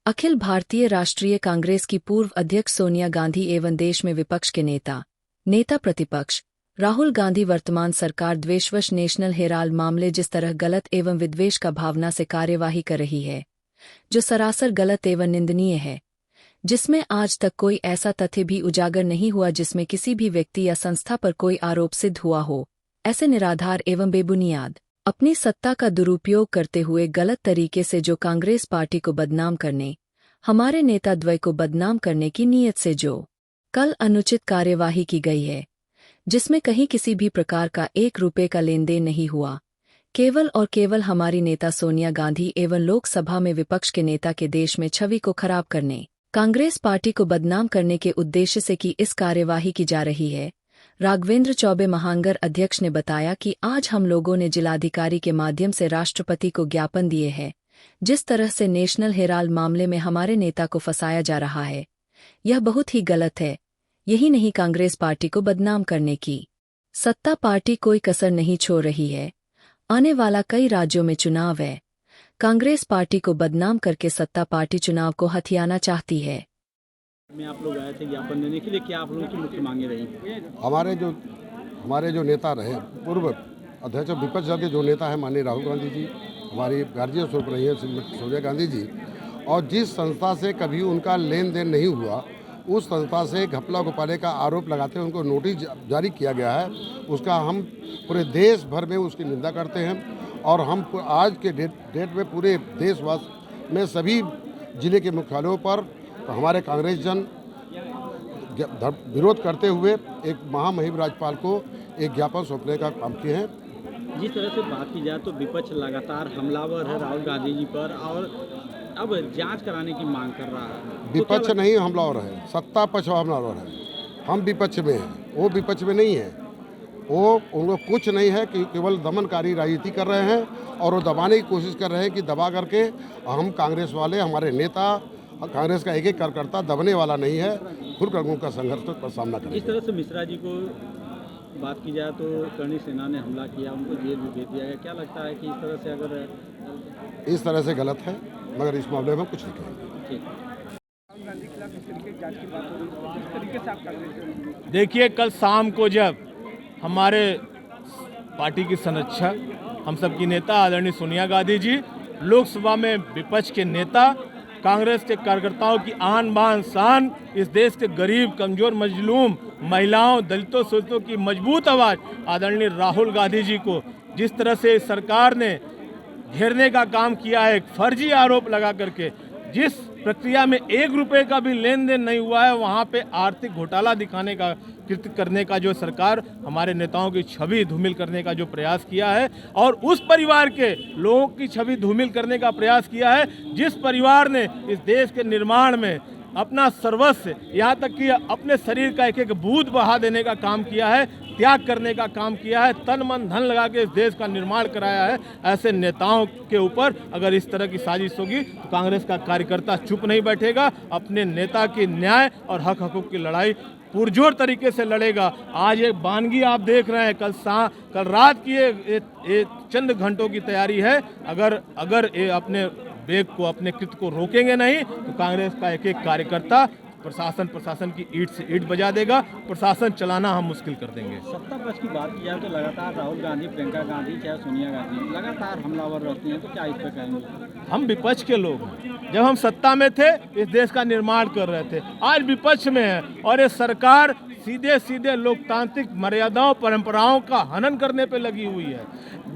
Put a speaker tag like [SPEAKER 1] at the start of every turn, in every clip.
[SPEAKER 1] अखिल भारतीय राष्ट्रीय कांग्रेस की पूर्व अध्यक्ष सोनिया गांधी एवं देश में विपक्ष के नेता प्रतिपक्ष राहुल गांधी वर्तमान सरकार द्वेषवश नेशनल हेराल्ड मामले जिस तरह गलत एवं विद्वेष का भावना से कार्यवाही कर रही है, जो सरासर गलत एवं निंदनीय है, जिसमें आज तक कोई ऐसा तथ्य भी उजागर नहीं हुआ जिसमें किसी भी व्यक्ति या संस्था पर कोई आरोप सिद्ध हुआ हो। ऐसे निराधार एवं बेबुनियाद अपनी सत्ता का दुरुपयोग करते हुए गलत तरीके से जो कांग्रेस पार्टी को बदनाम करने, हमारे नेता द्वय को बदनाम करने की नीयत से जो कल अनुचित कार्यवाही की गई है, जिसमें कहीं किसी भी प्रकार का 1 रुपये का लेन देन नहीं हुआ, केवल और केवल हमारी नेता सोनिया गांधी एवं लोकसभा में विपक्ष के नेता के देश में छवि को खराब करने, कांग्रेस पार्टी को बदनाम करने के उद्देश्य से की इस कार्यवाही की जा रही है। राघवेंद्र चौबे महानगर अध्यक्ष ने बताया कि आज हम लोगों ने जिलाधिकारी के माध्यम से राष्ट्रपति को ज्ञापन दिए हैं। जिस तरह से नेशनल हेराल्ड मामले में हमारे नेता को फंसाया जा रहा है, यह बहुत ही गलत है। यही नहीं, कांग्रेस पार्टी को बदनाम करने की सत्ता पार्टी कोई कसर नहीं छोड़ रही है। आने वाला कई राज्यों में चुनाव है, कांग्रेस पार्टी को बदनाम करके सत्ता पार्टी चुनाव को हथियाना चाहती है।
[SPEAKER 2] में आप लोग आए थे ज्ञापन देने के लिए, क्या आप लोगों की मुख्य मांगे रही?
[SPEAKER 3] हमारे जो नेता रहे, पूर्व अध्यक्ष विपक्ष दल के जो नेता हैं माननीय राहुल गांधी जी, हमारी गार्जियन स्वरूप रही है सोनिया गांधी जी, और जिस संस्था से कभी उनका लेन देन नहीं हुआ, उस संस्था से घपला घोटाले का आरोप लगाते हुए उनको नोटिस जारी किया गया है। उसका हम पूरे देश भर में उसकी निंदा करते हैं और हम आज के डेट में पूरे देशवास में सभी जिले के मुख्यालयों पर हमारे कांग्रेस जन विरोध करते हुए एक महामहिम राज्यपाल को एक ज्ञापन सौंपने का काम किए हैं।
[SPEAKER 2] जिस तरह से बात की जाए तो विपक्ष लगातार हमलावर है राहुल गांधी जी पर और अब जांच कराने की मांग कर रहा है।
[SPEAKER 3] विपक्ष नहीं हमलावर है, सत्ता पक्ष हमलावर है। हम विपक्ष में हैं, वो विपक्ष में नहीं है। वो उनको कुछ नहीं है कि केवल दमनकारी राजनीति कर रहे हैं और वो दबाने की कोशिश कर रहे हैं कि दबा करके हम कांग्रेस वाले, हमारे नेता, कांग्रेस का एक कार्यकर्ता दबने वाला नहीं है, खुलकर उनका संघर्ष का सामना करें।
[SPEAKER 2] जिस तरह से मिश्रा जी को बात की जाए तो करणी सेना ने हमला किया, उनको जेल भी भेज दिया गया। क्या लगता है कि इस तरह से अगर
[SPEAKER 3] इस तरह से गलत है, मगर इस मामले में कुछ नहीं कहेंगे।
[SPEAKER 4] देखिए, कल शाम को जब हमारे पार्टी की संरक्षक, हम सब की नेता आदरणीय सोनिया गांधी जी, लोकसभा में विपक्ष के नेता, कांग्रेस के कार्यकर्ताओं की आन बान शान, इस देश के गरीब, कमजोर, मजलूम, महिलाओं, दलितों, शोषितों की मजबूत आवाज़ आदरणीय राहुल गांधी जी को जिस तरह से सरकार ने घेरने का काम किया है, एक फर्जी आरोप लगा करके, जिस प्रक्रिया में 1 रुपये का भी लेन देन नहीं हुआ है, वहाँ पे आर्थिक घोटाला दिखाने का, कृत्य करने का जो सरकार, हमारे नेताओं की छवि धूमिल करने का जो प्रयास किया है और उस परिवार के लोगों की छवि धूमिल करने का प्रयास किया है जिस परिवार ने इस देश के निर्माण में अपना सर्वस्व, यहाँ तक कि अपने शरीर का एक बूंद बहा देने का काम किया है, त्याग करने का काम किया है, तन मन धन लगा के इस देश का निर्माण कराया है। ऐसे नेताओं के ऊपर अगर इस तरह की साजिश होगी तो कांग्रेस का कार्यकर्ता चुप नहीं बैठेगा, अपने नेता की न्याय और हक हकूक की लड़ाई पुरजोर तरीके से लड़ेगा। आज एक बानगी आप देख रहे हैं, कल रात की ये चंद घंटों की तैयारी है। अगर ये अपने वेग को, अपने कृत्य को रोकेंगे नहीं तो कांग्रेस का एक कार्यकर्ता प्रशासन की ईंट से ईंट बजा देगा, प्रशासन चलाना हम मुश्किल कर देंगे।
[SPEAKER 2] सत्ता पक्ष की बात की जाए तो लगातार राहुल गांधी, प्रियंका गांधी, चाहे सोनिया गांधी लगातार हमलावर रहती हैं, तो क्या इस पर कहेंगे?
[SPEAKER 4] हम विपक्ष के लोग हैं, जब हम सत्ता में थे इस देश का निर्माण कर रहे थे, आज विपक्ष में है और ये सरकार सीधे लोकतांत्रिक मर्यादाओं, परंपराओं का हनन करने पे लगी हुई है।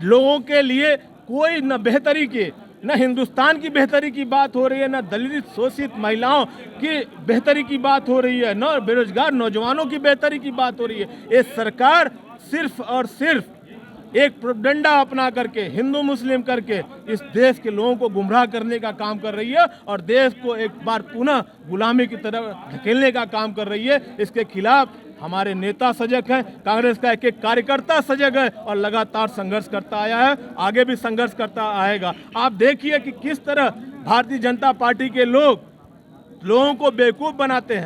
[SPEAKER 4] लोगों के लिए कोई न बेहतरी की, न हिंदुस्तान की बेहतरी की बात हो रही है, न दलित शोषित महिलाओं की बेहतरी की बात हो रही है, न बेरोजगार नौजवानों की बेहतरी की बात हो रही है। ये सरकार सिर्फ और सिर्फ एक प्रोपेगेंडा अपना करके, हिंदू मुस्लिम करके इस देश के लोगों को गुमराह करने का काम कर रही है और देश को एक बार पुनः गुलामी की तरफ धकेलने का काम कर रही है। इसके खिलाफ हमारे नेता सजग हैं, कांग्रेस का एक कार्यकर्ता सजग है और लगातार संघर्ष करता आया है, आगे भी संघर्ष करता आएगा। आप देखिए कि किस तरह भारतीय जनता पार्टी के लोगों को बेवकूफ़ बनाते हैं।